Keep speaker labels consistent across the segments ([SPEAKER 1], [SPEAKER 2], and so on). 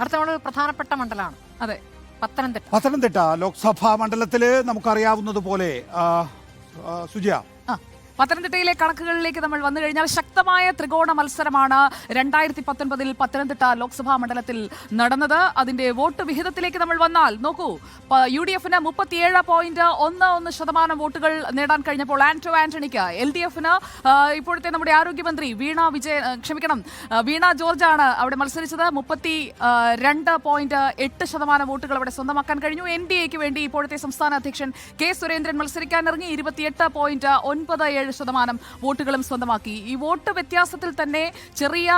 [SPEAKER 1] അടുത്ത നമ്മളൊരു പ്രധാനപ്പെട്ട മണ്ഡലമാണ്. അതെ,
[SPEAKER 2] പത്തനംതിട്ട ലോക്സഭാ മണ്ഡലത്തില് നമുക്കറിയാവുന്നതുപോലെ സുജിയ,
[SPEAKER 3] പത്തനംതിട്ടയിലെ കണക്കുകളിലേക്ക് നമ്മൾ വന്നു കഴിഞ്ഞാൽ ശക്തമായ ത്രികോണ മത്സരമാണ് 2019 പത്തനംതിട്ട ലോക്സഭാ മണ്ഡലത്തിൽ നടന്നത്. അതിന്റെ വോട്ട് വിഹിതത്തിലേക്ക് നമ്മൾ വന്നാൽ നോക്കൂ, UDFന് 37.11% വോട്ടുകൾ നേടാൻ കഴിഞ്ഞപ്പോൾ ആന്റോ ആന്റണിക്ക്, LDFന് ഇപ്പോഴത്തെ നമ്മുടെ ആരോഗ്യമന്ത്രി വീണ ജോർജാണ് അവിടെ മത്സരിച്ചത്. 32.8% വോട്ടുകൾ അവിടെ സ്വന്തമാക്കാൻ കഴിഞ്ഞു. NDAക്ക് വേണ്ടി ഇപ്പോഴത്തെ സംസ്ഥാന അധ്യക്ഷൻ കെ സുരേന്ദ്രൻ മത്സരിക്കാനിറങ്ങി 28.97% വോട്ടുകളും സ്വന്തമാക്കി. ഈ വോട്ട് വ്യത്യാസത്തിൽ തന്നെ ചെറിയ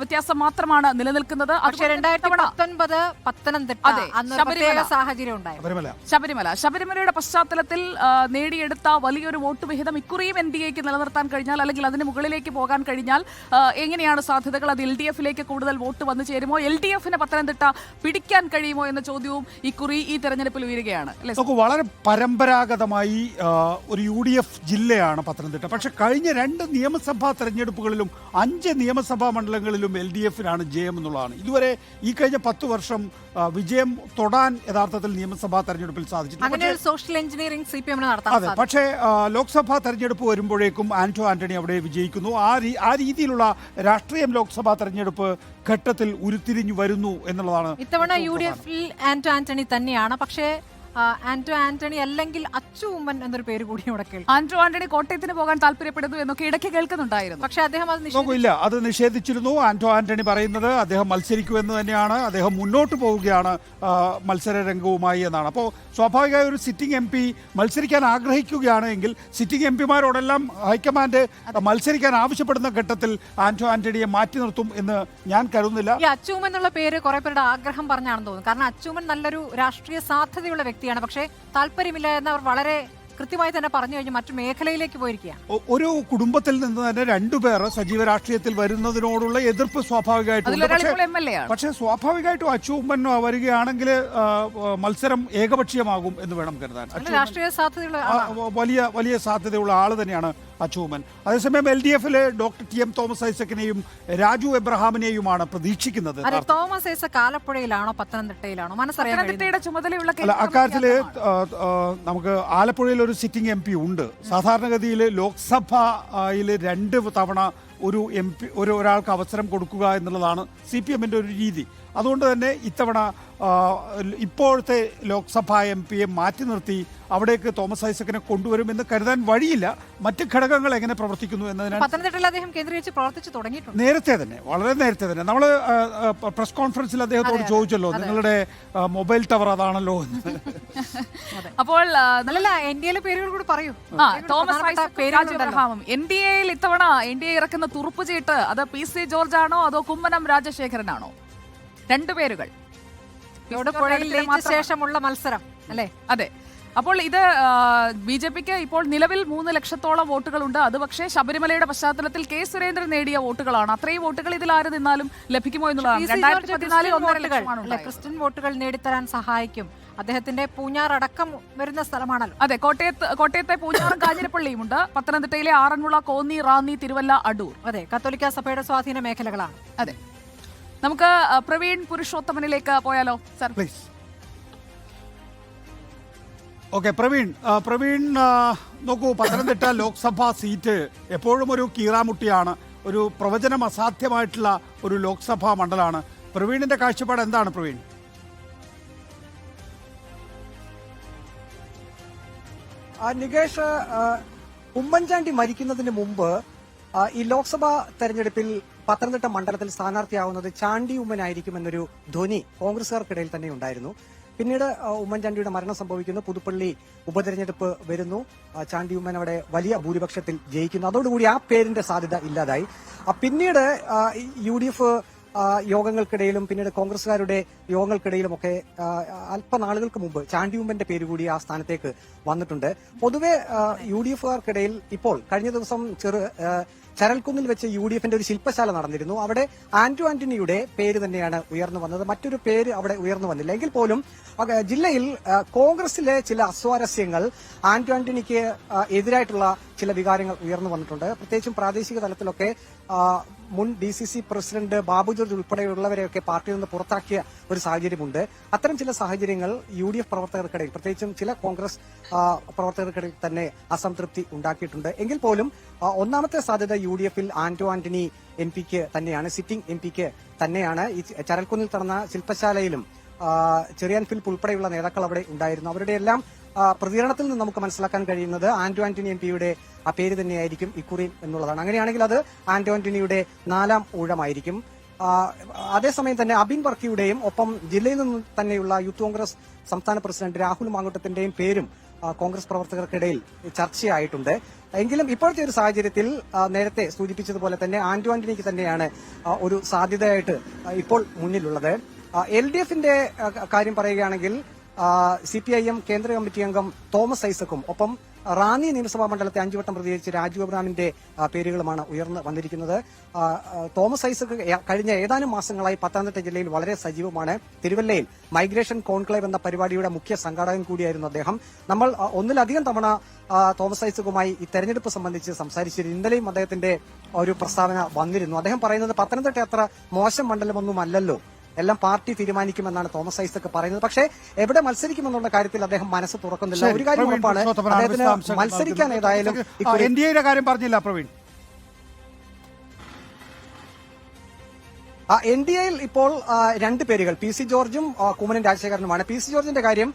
[SPEAKER 3] വ്യത്യാസം മാത്രമാണ് നിലനിൽക്കുന്നത്.
[SPEAKER 1] പക്ഷേ 2019 പത്തനംതിട്ട
[SPEAKER 3] ശബരിമലയുടെ പശ്ചാത്തലത്തിൽ നേടിയെടുത്ത വലിയൊരു വോട്ട് വിഹിതം ഇക്കുറിയും NDAക്ക് നിലനിർത്താൻ കഴിഞ്ഞാൽ, അല്ലെങ്കിൽ അതിന് മുകളിലേക്ക് പോകാൻ കഴിഞ്ഞാൽ എങ്ങനെയാണ് സാധ്യതകൾ? അത് LDFിലേക്ക് കൂടുതൽ വോട്ട് വന്നു ചേരുമോ? LDFന് പത്തനംതിട്ട പിടിക്കാൻ കഴിയുമോ എന്ന ചോദ്യവും ഇക്കുറി ഈ തെരഞ്ഞെടുപ്പിൽ ഉയരുകയാണ്.
[SPEAKER 2] വളരെ പരമ്പരാഗതമായി ഒരു UDF ജില്ലയാണ് പത്തനംതിട്ട. പക്ഷെ കഴിഞ്ഞ 2 നിയമസഭാ തെരഞ്ഞെടുപ്പുകളിലും 5 നിയമസഭാ മണ്ഡലങ്ങളിലും LDFനാണ് ജയം എന്നുള്ളതാണ്. ഇതുവരെ ഈ കഴിഞ്ഞ 10 വർഷം വിജയം തൊടാൻ യഥാർത്ഥത്തിൽ നിയമസഭാ തെരഞ്ഞെടുപ്പിൽ സാധിച്ചിട്ടുണ്ട്.
[SPEAKER 1] സോഷ്യൽ എഞ്ചിനീയറിംഗ് CPM
[SPEAKER 2] അതെ, പക്ഷേ ലോക്സഭാ തെരഞ്ഞെടുപ്പ് വരുമ്പോഴേക്കും ആന്റോ ആന്റണി അവിടെ വിജയിക്കുന്നു. ആ രീതിയിലുള്ള രാഷ്ട്രീയം ലോക്സഭാ തെരഞ്ഞെടുപ്പ് ഘട്ടത്തിൽ ഉരുത്തിരിഞ്ഞു വരുന്നു എന്നുള്ളതാണ്.
[SPEAKER 1] ഇത്തവണ UDFിൽ ആന്റോ ആന്റണി തന്നെയാണ്. പക്ഷേ ആന്റോ ആന്റണി അല്ലെങ്കിൽ അച്ചു ഉമ്മൻ എന്നൊരു പേര് കൂടി ഇവിടെ കേൾക്കും.
[SPEAKER 3] ആന്റോ ആന്റണി കോട്ടയത്തിന് പോകാൻ താല്പര്യപ്പെടുന്നു എന്നൊക്കെ ഇടയ്ക്ക് കേൾക്കുന്നുണ്ടായിരുന്നു.
[SPEAKER 1] പക്ഷേ അദ്ദേഹം
[SPEAKER 2] അത് നിഷേധിച്ചിരുന്നു. ആന്റോ ആന്റണി പറയുന്നത് അദ്ദേഹം മത്സരിക്കുമെന്ന് തന്നെയാണ്, അദ്ദേഹം മുന്നോട്ട് പോവുകയാണ് മത്സര രംഗവുമായി എന്നാണ്. അപ്പോൾ സ്വാഭാവികമായ ഒരു സിറ്റിംഗ് MP മത്സരിക്കാൻ ആഗ്രഹിക്കുകയാണ് എങ്കിൽ സിറ്റിംഗ് MPമാരോടെല്ലാം ഹൈക്കമാൻഡ് മത്സരിക്കാൻ ആവശ്യപ്പെടുന്ന ഘട്ടത്തിൽ ആന്റോ ആന്റണിയെ മാറ്റി നിർത്തും എന്ന് ഞാൻ കരുതുന്നില്ല.
[SPEAKER 1] ഈ അച്ചൂമൻ എന്നുള്ള പേര് കുറെ പേരുടെ ആഗ്രഹം പറഞ്ഞാണെന്ന് തോന്നുന്നു. കാരണം അച്ചൂമൻ നല്ലൊരു രാഷ്ട്രീയ സാധ്യതയുള്ള വ്യക്തിയാണ്. പക്ഷേ താല്പര്യമില്ല എന്ന് അവർ വളരെ കൃത്യമായി തന്നെ പറഞ്ഞു കഴിഞ്ഞ് മറ്റു മേഖലയിലേക്ക് പോയിരിക്കുകയാണ്.
[SPEAKER 2] ഒരു കുടുംബത്തിൽ നിന്ന് തന്നെ 2 പേർ സജീവ രാഷ്ട്രീയത്തിൽ വരുന്നതിനോടുള്ള എതിർപ്പ് സ്വാഭാവികമായിട്ടും. പക്ഷേ സ്വാഭാവികമായിട്ടും അച്ചു ഉമ്മൻ വരികയാണെങ്കിൽ മത്സരം ഏകപക്ഷീയമാകും എന്ന് വേണം കരുതാൻ.
[SPEAKER 1] രാഷ്ട്രീയ സാധ്യതയുള്ള
[SPEAKER 2] വലിയ സാധ്യതയുള്ള ആള് തന്നെയാണ് അച്ചു ഉമ്മൻ. അതേസമയം LDFിലെ ഡോക്ടർ TM തോമസ് ഐസക്കിനെയും രാജു എബ്രഹാമിനെയുമാണ് പ്രതീക്ഷിക്കുന്നത്.
[SPEAKER 1] തോമസ് ഐസക് ആലപ്പുഴയിലാണോ പത്തനംതിട്ടയിലാണോ
[SPEAKER 3] പത്തനംതിട്ടയുടെ ചുമതലയുള്ള
[SPEAKER 2] അക്കാര്യത്തില് നമുക്ക് ആലപ്പുഴയിൽ ഒരു സിറ്റിംഗ് MP ഉണ്ട്. സാധാരണഗതിയിൽ ലോക്സഭയിൽ 2 തവണ ഒരു ഒരാൾക്ക് അവസരം കൊടുക്കുക എന്നുള്ളതാണ് CPMന്റെ ഒരു രീതി. അതുകൊണ്ട് തന്നെ ഇത്തവണ ഇപ്പോഴത്തെ ലോക്സഭാ MPയെ മാറ്റി നിർത്തി അവിടേക്ക് തോമസ് ഐസക്കിനെ കൊണ്ടുവരുമെന്ന് കരുതാൻ വഴിയില്ല. മറ്റ് ഘടകങ്ങൾ എങ്ങനെ പ്രവർത്തിക്കുന്നു എന്നതിനാൽ
[SPEAKER 1] പത്തനംതിട്ടയിൽ അദ്ദേഹം കേന്ദ്രീകരിച്ച് പ്രവർത്തിച്ചു തുടങ്ങിയിട്ടുണ്ട്.
[SPEAKER 2] വളരെ നേരത്തെ തന്നെ നമ്മൾ പ്രസ് കോൺഫറൻസിൽ അദ്ദേഹത്തോട് ചോദിച്ചല്ലോ, നിങ്ങളുടെ മൊബൈൽ ടവർ അതാണല്ലോ എന്ന്.
[SPEAKER 3] അപ്പോൾ
[SPEAKER 1] NDAയിലെ പേരുകൾ കൂടി പറയൂ.
[SPEAKER 3] തോമസ് ഐസക്കും NDAയിൽ ഇത്തവണ NDA ഇറക്കുന്ന തുറുപ്പുചീട്ട് അത് PC ജോർജ് ആണോ അതോ കുമ്മനം രാജശേഖരനാണോ? 2 പേരുകൾ
[SPEAKER 1] ശേഷമുള്ള മത്സരം അല്ലേ?
[SPEAKER 3] അതെ. അപ്പോൾ ഇത് BJPക്ക് ഇപ്പോൾ നിലവിൽ 3 ലക്ഷത്തോളം വോട്ടുകളുണ്ട്. അത് പക്ഷേ ശബരിമലയുടെ പശ്ചാത്തലത്തിൽ കെ സുരേന്ദ്രൻ നേടിയ വോട്ടുകളാണ്. അത്രയും വോട്ടുകൾ ഇതിൽ ആര് നിന്നാലും ലഭിക്കുമോ എന്നുള്ളതാണ്. 2014
[SPEAKER 1] ക്രിസ്ത്യൻ വോട്ടുകൾ നേടിത്തരാൻ സഹായിക്കും. അദ്ദേഹത്തിന്റെ പൂഞ്ഞാർ അടക്കം വരുന്ന സ്ഥലമാണല്ലോ.
[SPEAKER 3] അതെ, കോട്ടയത്തെ പൂഞ്ഞാറും കാഞ്ഞിരപ്പള്ളിയും ഉണ്ട്. പത്തനംതിട്ടയിലെ ആറന്മുള, കോന്നി, റാന്നി, തിരുവല്ല, അടൂർ.
[SPEAKER 1] അതെ, കത്തോലിക്ക സഭയുടെ സ്വാധീന മേഖലകളാണ്.
[SPEAKER 3] അതെ, നമുക്ക് പ്രവീൺ പുരുഷോത്തമനിലേക്ക് പോയാലോ സർ?
[SPEAKER 2] പ്ലീസ്. ഓക്കെ, പ്രവീൺ നോക്കൂ, പത്തനംതിട്ട ലോക്സഭാ സീറ്റ് എപ്പോഴും ഒരു കീറാമുട്ടിയാണ്. ഒരു പ്രവചനം അസാധ്യമായിട്ടുള്ള ഒരു ലോക്സഭാ മണ്ഡലമാണ്. പ്രവീണിന്റെ കാഴ്ചപ്പാട് എന്താണ് പ്രവീൺ?
[SPEAKER 4] നികേഷ്, ഉമ്മൻചാണ്ടി മരിക്കുന്നതിന് മുമ്പ് ഈ ലോക്സഭാ തെരഞ്ഞെടുപ്പിൽ പത്തനംതിട്ട മണ്ഡലത്തിൽ സ്ഥാനാർത്ഥിയാവുന്നത് ചാണ്ടി ഉമ്മനായിരിക്കും എന്നൊരു ധ്വനി കോൺഗ്രസുകാർക്കിടയിൽ തന്നെ ഉണ്ടായിരുന്നു. പിന്നീട് ഉമ്മൻചാണ്ടിയുടെ മരണം സംഭവിക്കുന്നു, പുതുപ്പള്ളി ഉപതെരഞ്ഞെടുപ്പ് വരുന്നു, ചാണ്ടി ഉമ്മൻ അവിടെ വലിയ ഭൂരിപക്ഷത്തിൽ ജയിക്കുന്നു. അതോടുകൂടി ആ പേരിന്റെ സാധ്യത ഇല്ലാതായി. പിന്നീട് UDF യോഗങ്ങൾക്കിടയിലും പിന്നീട് കോൺഗ്രസുകാരുടെ യോഗങ്ങൾക്കിടയിലുമൊക്കെ അല്പനാളുകൾക്ക് മുമ്പ് ചാണ്ടി ഉമ്മന്റെ പേര് കൂടി ആ സ്ഥാനത്തേക്ക് വന്നിട്ടുണ്ട്. പൊതുവെ UDFകാർക്കിടയിൽ ഇപ്പോൾ കഴിഞ്ഞ ദിവസം ചരൽക്കുന്നിൽ വെച്ച് UDFന്റെ ഒരു ശില്പശാല നടന്നിരുന്നു. അവിടെ ആന്റോ ആന്റണിയുടെ പേര് തന്നെയാണ് ഉയർന്നു വന്നത്. മറ്റൊരു പേര് അവിടെ ഉയർന്നു വന്നില്ല. എങ്കിൽ പോലും ജില്ലയിൽ കോൺഗ്രസിലെ ചില അസ്വാരസ്യങ്ങൾ, ആന്റോ ആന്റണിക്ക് എതിരായിട്ടുള്ള ചില വികാരങ്ങൾ ഉയർന്നു വന്നിട്ടുണ്ട്. പ്രത്യേകിച്ചും പ്രാദേശിക തലത്തിലൊക്കെ മുൻ DCC പ്രസിഡന്റ് ബാബു ജോർജ് ഉൾപ്പെടെയുള്ളവരെയൊക്കെ പാർട്ടിയിൽ നിന്ന് പുറത്താക്കിയ ഒരു സാഹചര്യമുണ്ട്. അത്തരം ചില സാഹചര്യങ്ങൾ UDF പ്രവർത്തകർക്കിടയിൽ, പ്രത്യേകിച്ചും ചില കോൺഗ്രസ് പ്രവർത്തകർക്കിടയിൽ തന്നെ അസംതൃപ്തി ഉണ്ടാക്കിയിട്ടുണ്ട്. എങ്കിൽ പോലും ഒന്നാമത്തെ സാധ്യത UDF-ൽ ആന്റോ ആന്റണി MP-ക്ക് തന്നെയാണ്, സിറ്റിംഗ് MP-ക്ക് തന്നെയാണ്. ഈ ചരൽക്കുന്നിൽ നടന്ന ശില്പശാലയിലും ചെറിയാൻ ഫിലിപ്പ് ഉൾപ്പെടെയുള്ള നേതാക്കൾ അവിടെ ഉണ്ടായിരുന്നു. അവരുടെ എല്ലാം പ്രതികരണത്തിൽ നിന്ന് നമുക്ക് മനസ്സിലാക്കാൻ കഴിയുന്നത് ആന്റോ ആന്റണി MP-യുടെ ആ പേര് തന്നെയായിരിക്കും ഇക്കുറി എന്നുള്ളതാണ്. അങ്ങനെയാണെങ്കിൽ അത് ആന്റോ ആന്റണിയുടെ 4ാം ഊഴമായിരിക്കും. അതേസമയം തന്നെ അബിൻ വർക്കിയുടെയും ഒപ്പം ജില്ലയിൽ നിന്ന് തന്നെയുള്ള യൂത്ത് കോൺഗ്രസ് സംസ്ഥാന പ്രസിഡന്റ് രാഹുൽ മാങ്കുട്ടത്തിന്റെയും പേരും കോൺഗ്രസ് പ്രവർത്തകർക്കിടയിൽ ചർച്ചയായിട്ടുണ്ട്. എങ്കിലും ഇപ്പോഴത്തെ ഒരു സാഹചര്യത്തിൽ നേരത്തെ സൂചിപ്പിച്ചതുപോലെ തന്നെ ആന്റോ ആന്റണിക്ക് തന്നെയാണ് ഒരു സാധ്യതയായിട്ട് ഇപ്പോൾ മുന്നിലുള്ളത്. LDF-ന്റെ കാര്യം പറയുകയാണെങ്കിൽ CPIM കേന്ദ്ര കമ്മിറ്റി അംഗം തോമസ് ഐസക്കും ഒപ്പം റാന്നി നിയമസഭാ മണ്ഡലത്തെ 5 വട്ടം പ്രതികരിച്ച് രാജു അബ്രഹാമിന്റെ പേരുകളുമാണ് ഉയർന്നു വന്നിരിക്കുന്നത്. തോമസ് ഐസക് കഴിഞ്ഞ ഏതാനും മാസങ്ങളായി പത്തനംതിട്ട ജില്ലയിൽ വളരെ സജീവമാണ്. തിരുവല്ലയിൽ മൈഗ്രേഷൻ കോൺക്ലേവ് എന്ന പരിപാടിയുടെ മുഖ്യ സംഘാടകൻ കൂടിയായിരുന്നു അദ്ദേഹം. നമ്മൾ ഒന്നിലധികം തവണ തോമസ് ഐസകുമായി ഈ തെരഞ്ഞെടുപ്പ് സംബന്ധിച്ച് സംസാരിച്ചിരുന്നു. ഇന്നലെയും അദ്ദേഹത്തിന്റെ ഒരു പ്രസ്താവന വന്നിരുന്നു. അദ്ദേഹം പറയുന്നത് പത്തനംതിട്ട അത്ര മോശം മണ്ഡലമൊന്നും അല്ലല്ലോ, എല്ലാം പാർട്ടി തീരുമാനിക്കുമെന്നാണ് തോമസ് ഐസക് പറയുന്നത്. പക്ഷേ എവിടെ മത്സരിക്കുമെന്നുള്ള കാര്യത്തിൽ അദ്ദേഹം മനസ്സ് തുറക്കുന്നില്ല. ഒരു കാര്യം ഉറപ്പാണ്, അദ്ദേഹത്തിന് മത്സരിക്കാൻ ഏതായാലും
[SPEAKER 2] NDA കാര്യം പറഞ്ഞില്ല പ്രവീൺ.
[SPEAKER 4] NDA-യിൽ ഇപ്പോൾ 2 പേരുകൾ PC ജോർജും കുമ്മനം രാജശേഖരനുമാണ്. PC ജോർജിന്റെ കാര്യം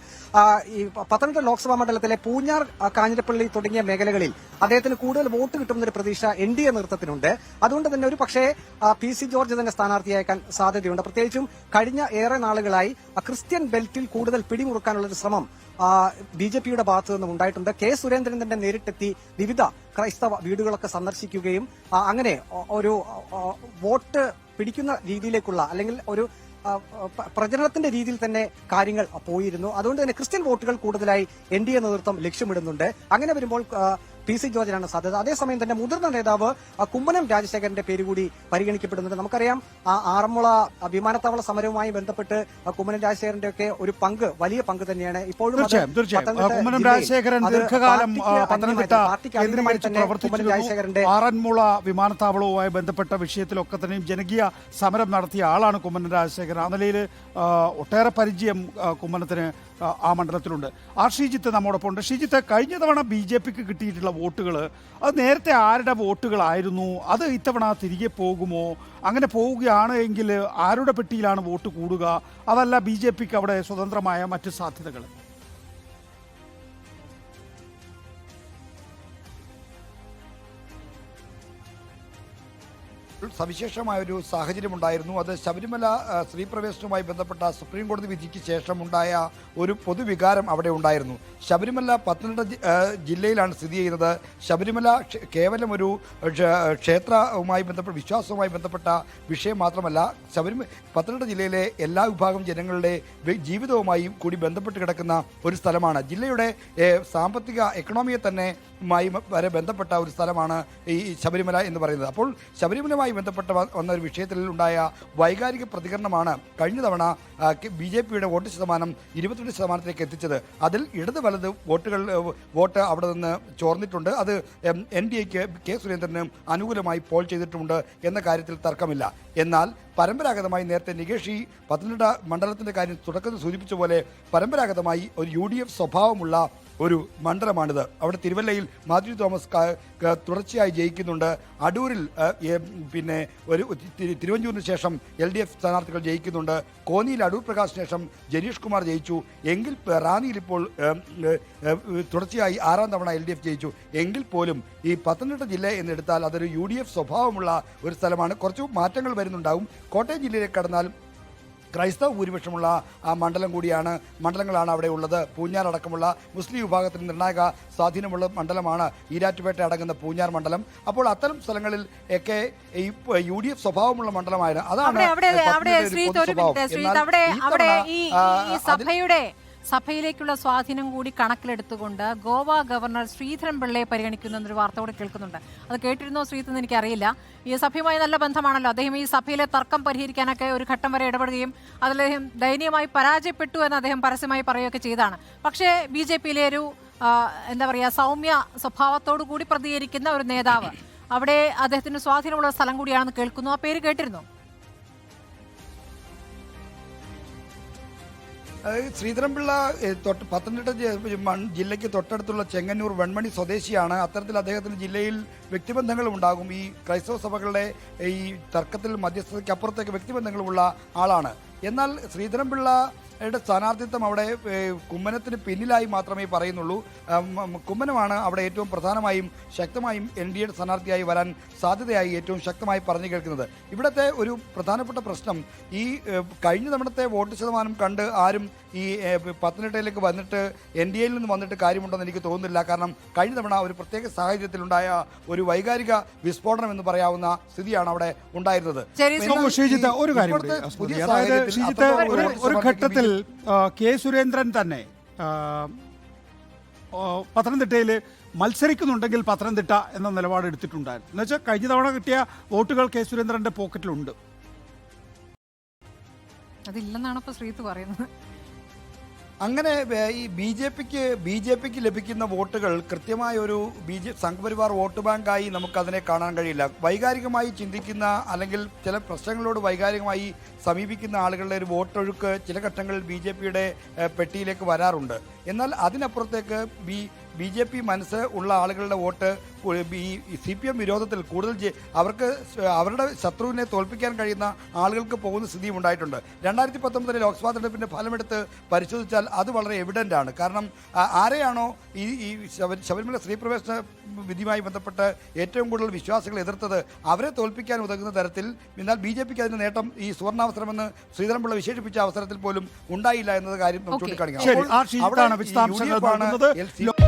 [SPEAKER 4] ഈ പത്തനംതിട്ട ലോക്സഭാ മണ്ഡലത്തിലെ പൂഞ്ഞാർ, കാഞ്ഞിരപ്പള്ളി തുടങ്ങിയ മേഖലകളിൽ അദ്ദേഹത്തിന് കൂടുതൽ വോട്ട് കിട്ടുമെന്നൊരു പ്രതീക്ഷ NDA നേതൃത്വത്തിനുണ്ട്. അതുകൊണ്ട് തന്നെ ഒരു പക്ഷേ PC ജോർജ് തന്നെ സ്ഥാനാർത്ഥിയാക്കാൻ സാധ്യതയുണ്ട്. പ്രത്യേകിച്ചും കഴിഞ്ഞ ഏറെ നാളുകളായി ക്രിസ്ത്യൻ ബെൽറ്റിൽ കൂടുതൽ പിടിമുറുക്കാനുള്ളൊരു ശ്രമം BJP-യുടെ ഭാഗത്തു നിന്നും ഉണ്ടായിട്ടുണ്ട്. K. സുരേന്ദ്രൻ തന്നെ നേരിട്ടെത്തി വിവിധ ക്രൈസ്തവ വീടുകളൊക്കെ സന്ദർശിക്കുകയും അങ്ങനെ ഒരു വോട്ട് പിടിക്കുന്ന രീതിയിലേക്കുള്ള അല്ലെങ്കിൽ ഒരു പ്രചരണത്തിന്റെ രീതിയിൽ തന്നെ കാര്യങ്ങൾ പോയിരുന്നു. അതുകൊണ്ട് തന്നെ ക്രിസ്ത്യൻ വോട്ടുകൾ കൂടുതലായി NDA നേതൃത്വം ലക്ഷ്യമിടുന്നുണ്ട്. അങ്ങനെ വരുമ്പോൾ PC ജോർജിനാണ് സാധ്യത. അതേസമയം തന്നെ മുതിർന്ന നേതാവ് കുമ്മനം രാജശേഖരന്റെ പേര് കൂടി പരിഗണിക്കപ്പെടുന്നുണ്ട്. നമുക്കറിയാം ആറന്മുള വിമാനത്താവള സമരവുമായി ബന്ധപ്പെട്ട് കുമ്മനം രാജശേഖരന്റെ ഒക്കെ ഒരു പങ്ക്, വലിയ പങ്ക് തന്നെയാണ്. ഇപ്പോഴും
[SPEAKER 2] കുമ്മനം രാജശേഖരൻ ദീർഘകാലം പത്തനംതിട്ട കേന്ദ്രീകരിച്ച് പ്രവർത്തിച്ചിരുന്നു. ആറന്മുള വിമാനത്താവളവുമായി ബന്ധപ്പെട്ട വിഷയത്തിലൊക്കെ തന്നെയും ജനകീയ സമരം നടത്തിയ ആളാണ് കുമ്മനം രാജശേഖരൻ. ആ നിലയിൽ ഒട്ടേറെ പരിചയം കുമ്മനത്തിന് ആ മണ്ഡലത്തിലുണ്ട്. ഷീജിത്ത് നമ്മോടൊപ്പം ഉണ്ട്. ഷീജിത്ത്, കഴിഞ്ഞ തവണ BJP-ക്ക് കിട്ടിയിട്ടുള്ള വോട്ടുകൾ അത് നേരത്തെ ആരുടെ വോട്ടുകളായിരുന്നു? അത് ഇത്തവണ തിരികെ പോകുമോ? അങ്ങനെ പോവുകയാണ് എങ്കിൽ ആരുടെ പെട്ടിയിലാണ് വോട്ട് കൂടുക? അതല്ല BJP-ക്ക് അവിടെ സ്വതന്ത്രമായ മറ്റ് സാധ്യതകൾ?
[SPEAKER 5] സവിശേഷമായൊരു സാഹചര്യമുണ്ടായിരുന്നു. അത് ശബരിമല സ്ത്രീപ്രവേശനവുമായി ബന്ധപ്പെട്ട സുപ്രീം കോടതി വിധിക്ക് ശേഷം ഉണ്ടായ ഒരു പൊതുവികാരം അവിടെ ഉണ്ടായിരുന്നു. ശബരിമല പത്തനംതിട്ട ജില്ലയിലാണ് സ്ഥിതി ചെയ്യുന്നത്. ശബരിമല കേവലം ഒരു ക്ഷേത്രവുമായി ബന്ധപ്പെട്ട വിശ്വാസവുമായി ബന്ധപ്പെട്ട വിഷയം മാത്രമല്ല, പത്തനംതിട്ട ജില്ലയിലെ എല്ലാ വിഭാഗം ജനങ്ങളുടെ ജീവിതവുമായി കൂടി ബന്ധപ്പെട്ട് കിടക്കുന്ന ഒരു സ്ഥലമാണ്. ജില്ലയുടെ സാമ്പത്തിക എക്കണോമിയെ തന്നെ വരെ ബന്ധപ്പെട്ട ഒരു സ്ഥലമാണ് ഈ ശബരിമല എന്ന് പറയുന്നത്. അപ്പോൾ ശബരിമലയുമായി ബന്ധപ്പെട്ട വന്ന ഒരു വിഷയത്തിൽ ഉണ്ടായ വൈകാരിക പ്രതികരണമാണ് കഴിഞ്ഞ തവണ BJP-യുടെ വോട്ട് ശതമാനം 22% എത്തിച്ചത്. അതിൽ ഇടത് വലത് വോട്ട് അവിടെ നിന്ന് ചോർന്നിട്ടുണ്ട്. അത് NDA-ക്ക് K. സുരേന്ദ്രന് അനുകൂലമായി പോൾ ചെയ്തിട്ടുമുണ്ട് എന്ന കാര്യത്തിൽ തർക്കമില്ല. എന്നാൽ പരമ്പരാഗതമായി നേരത്തെ നികേഷ് പത്തനംതിട്ട മണ്ഡലത്തിൻ്റെ കാര്യം തുടക്കത്തിൽ സൂചിപ്പിച്ച പോലെ പരമ്പരാഗതമായി ഒരു UDF സ്വഭാവമുള്ള ഒരു മണ്ഡലമാണിത്. അവിടെ തിരുവല്ലയിൽ മാത്യു തോമസ് തുടർച്ചയായി ജയിക്കുന്നുണ്ട്. അടൂരിൽ പിന്നെ ഒരു തിരുവഞ്ചൂരിന് ശേഷം LDF സ്ഥാനാർത്ഥികൾ ജയിക്കുന്നുണ്ട്. കോന്നിയിൽ അടൂർ പ്രകാശിന് ശേഷം ജനീഷ് കുമാർ ജയിച്ചു. എങ്കിൽ റാന്നിയിൽ ഇപ്പോൾ തുടർച്ചയായി 6ാം തവണ LDF ജയിച്ചു. എങ്കിൽ പോലും ഈ പത്തനംതിട്ട ജില്ല എന്നെടുത്താൽ അതൊരു UDF സ്വഭാവമുള്ള ഒരു സ്ഥലമാണ്. കുറച്ച് മാറ്റങ്ങൾ വരുന്നുണ്ടാവും. കോട്ടയം ജില്ലയിലേക്ക് കടന്നാൽ ക്രൈസ്തവ ഭൂരിപക്ഷമുള്ള ആ മണ്ഡലങ്ങളാണ് അവിടെ ഉള്ളത്. പൂഞ്ഞാർ അടക്കമുള്ള മുസ്ലിം വിഭാഗത്തിന് നിർണായക സ്വാധീനമുള്ള മണ്ഡലമാണ് ഈരാറ്റുപേട്ട അടങ്ങുന്ന പൂഞ്ഞാർ മണ്ഡലം. അപ്പോൾ അത്തരം സ്ഥലങ്ങളിൽ ഒക്കെ ഈ UDF സ്വഭാവമുള്ള മണ്ഡലമായിരുന്നു. അതാണ്
[SPEAKER 1] സഭയിലേക്കുള്ള സ്വാധീനം കൂടി കണക്കിലെടുത്തുകൊണ്ട് ഗോവ ഗവർണർ ശ്രീധരൻ പിള്ളയെ പരിഗണിക്കുന്ന ഒരു വാർത്ത കൂടി കേൾക്കുന്നുണ്ട്. അത് കേട്ടിരുന്നോ ശ്രീധരൻ എനിക്കറിയില്ല. ഈ സഭയുമായി നല്ല ബന്ധമാണല്ലോ. അദ്ദേഹം ഈ സഭയിലെ തർക്കം പരിഹരിക്കാനൊക്കെ ഒരു ഘട്ടം വരെ ഇടപെടുകയും അതിൽ ദയനീയമായി പരാജയപ്പെട്ടു എന്ന് അദ്ദേഹം പരസ്യമായി പറയുകയൊക്കെ ചെയ്താണ്. പക്ഷേ BJP-യിലെ ഒരു എന്താ പറയുക, സൗമ്യ സ്വഭാവത്തോടു കൂടി പ്രതികരിക്കുന്ന ഒരു നേതാവ് അവിടെ അദ്ദേഹത്തിന് സ്വാധീനമുള്ള സ്ഥലം കൂടിയാണെന്ന് കേൾക്കുന്നു. ആ പേര് കേട്ടിരുന്നു.
[SPEAKER 5] ശ്രീധരൻപിള്ള പത്തനംതിട്ട ജില്ലയ്ക്ക് തൊട്ടടുത്തുള്ള ചെങ്ങന്നൂർ വെൺമണി സ്വദേശിയാണ്. അത്തരത്തിൽ അദ്ദേഹത്തിന് ജില്ലയിൽ വ്യക്തിബന്ധങ്ങളും ഉണ്ടാകും. ഈ ക്രൈസ്തവ സഭകളുടെ ഈ തർക്കത്തിൽ മധ്യസ്ഥതയ്ക്ക് അപ്പുറത്തേക്ക് വ്യക്തിബന്ധങ്ങളുമുള്ള ആളാണ്. എന്നാൽ ശ്രീധരൻപിള്ളയുടെ സ്ഥാനാർത്ഥിത്വം അവിടെ കുമ്മനത്തിന് പിന്നിലായി മാത്രമേ പറയുന്നുള്ളൂ. കുമ്മനമാണ് അവിടെ ഏറ്റവും പ്രധാനമായും ശക്തമായും NDA സ്ഥാനാർത്ഥിയായി വരാൻ സാധ്യതയായി ഏറ്റവും ശക്തമായി പറഞ്ഞു കേൾക്കുന്നത്. ഇവിടുത്തെ ഒരു പ്രധാനപ്പെട്ട പ്രശ്നം ഈ കഴിഞ്ഞ തവണത്തെ വോട്ട് ശതമാനം കണ്ട് ആരും ഈ പത്തനംതിട്ടയിലേക്ക് വന്നിട്ട് NDAയിൽ നിന്ന് വന്നിട്ട് കാര്യമുണ്ടെന്ന് എനിക്ക് തോന്നുന്നില്ല. കാരണം കഴിഞ്ഞ തവണ ഒരു പ്രത്യേക സാഹചര്യത്തിലുണ്ടായ ഒരു വൈകാരിക വിസ്ഫോടനം എന്ന് പറയാവുന്ന സ്ഥിതിയാണ് അവിടെ ഉണ്ടായിരുന്നത്.
[SPEAKER 2] ഒരു കാര്യം കൂടി. അതായത് ശ്രീജിത്ത്, ഒരു ഘട്ടത്തിൽ കെ സുരേന്ദ്രൻ തന്നെ പത്തനംതിട്ടയിൽ മത്സരിക്കുന്നുണ്ടെങ്കിൽ പത്തനംതിട്ട എന്ന നിലപാട് എടുത്തിട്ടുണ്ടായിരുന്നു. എന്നുവെച്ചാൽ കഴിഞ്ഞ തവണ കിട്ടിയ വോട്ടുകൾ കെ സുരേന്ദ്രന്റെ പോക്കറ്റിലുണ്ട്.
[SPEAKER 1] അതില്ലെന്നാണ് ഇപ്പോൾ ശ്രീത്ത് പറയുന്നത്.
[SPEAKER 5] അങ്ങനെ ഈ ബി ജെ പിക്ക് ലഭിക്കുന്ന വോട്ടുകൾ കൃത്യമായ ഒരു സംഘപരിവാർ വോട്ട് ബാങ്കായി നമുക്കതിനെ കാണാൻ കഴിയില്ല. വൈകാരികമായി ചിന്തിക്കുന്ന അല്ലെങ്കിൽ ചില പ്രശ്നങ്ങളോട് വൈകാരികമായി സമീപിക്കുന്ന ആളുകളുടെ ഒരു വോട്ടൊഴുക്ക് ചില ഘട്ടങ്ങളിൽ BJPയുടെ പെട്ടിയിലേക്ക് വരാറുണ്ട്. എന്നാൽ അതിനപ്പുറത്തേക്ക് BJP മനസ്സ് ഉള്ള ആളുകളുടെ വോട്ട് CPM വിരോധത്തിൽ കൂടുതൽ അവർക്ക് അവരുടെ ശത്രുവിനെ തോൽപ്പിക്കാൻ കഴിയുന്ന ആളുകൾക്ക് പോകുന്ന സ്ഥിതിയും ഉണ്ടായിട്ടുണ്ട്. 2019 ലോക്സഭാ തെരഞ്ഞെടുപ്പിൻ്റെ ഫലമെടുത്ത് പരിശോധിച്ചാൽ അത് വളരെ എവിഡൻ്റ് ആണ്. കാരണം ആരെയാണോ ഈ ശബരിമല സ്ത്രീ പ്രവേശന വിധിയുമായി ബന്ധപ്പെട്ട് ഏറ്റവും കൂടുതൽ വിശ്വാസികൾ എതിർത്തത് അവരെ തോൽപ്പിക്കാൻ ഉതകുന്ന തരത്തിൽ, എന്നാൽ BJPക്ക് അതിന് നേട്ടം ഈ സുവർണാവസരമെന്ന് ശ്രീധരൻപിള്ള വിശേഷിപ്പിച്ച അവസരത്തിൽ പോലും ഉണ്ടായില്ല എന്നത് കാര്യം നമുക്ക് ചൂണ്ടിക്കാണിക്കാം.
[SPEAKER 2] വിശദാംശങ്ങൾ